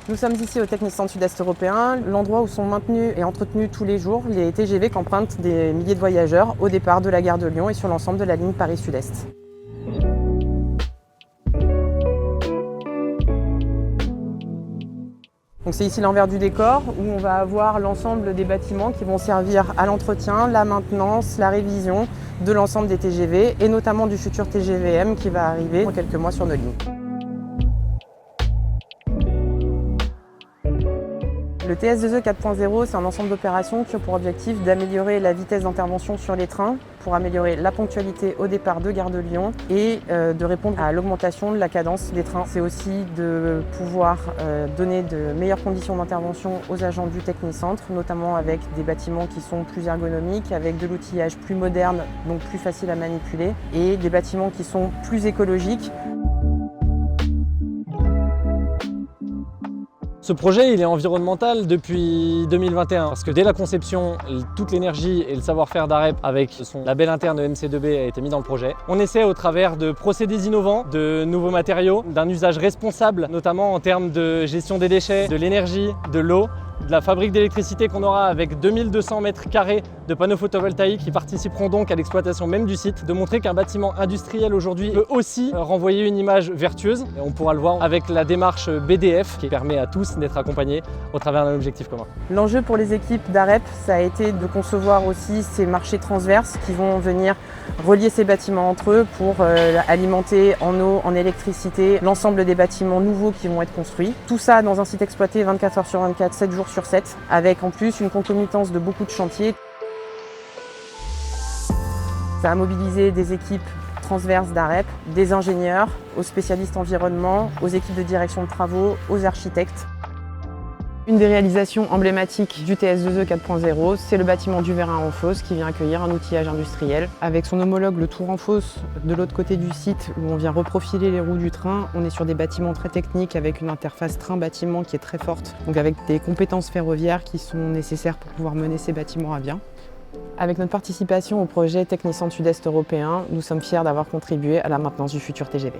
Nous sommes ici au Technicentre Sud-Est européen, l'endroit où sont maintenus et entretenus tous les jours les TGV qu'empruntent des milliers de voyageurs au départ de la gare de Lyon et sur l'ensemble de la ligne Paris-Sud-Est. C'est ici l'envers du décor où on va avoir l'ensemble des bâtiments qui vont servir à l'entretien, la maintenance, la révision de l'ensemble des TGV et notamment du futur TGVM qui va arriver dans quelques mois sur nos lignes. Le TS2E 4.0, c'est un ensemble d'opérations qui ont pour objectif d'améliorer la vitesse d'intervention sur les trains pour améliorer la ponctualité au départ de Gare de Lyon et de répondre à l'augmentation de la cadence des trains. C'est aussi de pouvoir donner de meilleures conditions d'intervention aux agents du Technicentre, notamment avec des bâtiments qui sont plus ergonomiques, avec de l'outillage plus moderne, donc plus facile à manipuler, et des bâtiments qui sont plus écologiques. Ce projet, il est environnemental depuis 2021 parce que dès la conception, toute l'énergie et le savoir-faire d'AREP avec son label interne MC2B a été mis dans le projet. On essaie au travers de procédés innovants, de nouveaux matériaux, d'un usage responsable, notamment en termes de gestion des déchets, de l'énergie, de l'eau, de la fabrique d'électricité qu'on aura avec 2200 mètres carrés de panneaux photovoltaïques qui participeront donc à l'exploitation même du site, de montrer qu'un bâtiment industriel aujourd'hui peut aussi renvoyer une image vertueuse. Et on pourra le voir avec la démarche BDF qui permet à tous d'être accompagnés au travers d'un objectif commun. L'enjeu pour les équipes d'AREP, ça a été de concevoir aussi ces marchés transverses qui vont venir relier ces bâtiments entre eux pour alimenter en eau, en électricité, l'ensemble des bâtiments nouveaux qui vont être construits. Tout ça dans un site exploité 24 heures sur 24, 7 jours sur 7, avec en plus une concomitance de beaucoup de chantiers. Ça a mobilisé des équipes transverses d'AREP, des ingénieurs, aux spécialistes environnement, aux équipes de direction de travaux, aux architectes. Une des réalisations emblématiques du TS2E 4.0, c'est le bâtiment du Vérin en Fosse qui vient accueillir un outillage industriel. Avec son homologue le Tour en Fosse, de l'autre côté du site où on vient reprofiler les roues du train, on est sur des bâtiments très techniques avec une interface train-bâtiment qui est très forte, donc avec des compétences ferroviaires qui sont nécessaires pour pouvoir mener ces bâtiments à bien. Avec notre participation au projet Technicentre Sud-Est européen, nous sommes fiers d'avoir contribué à la maintenance du futur TGV.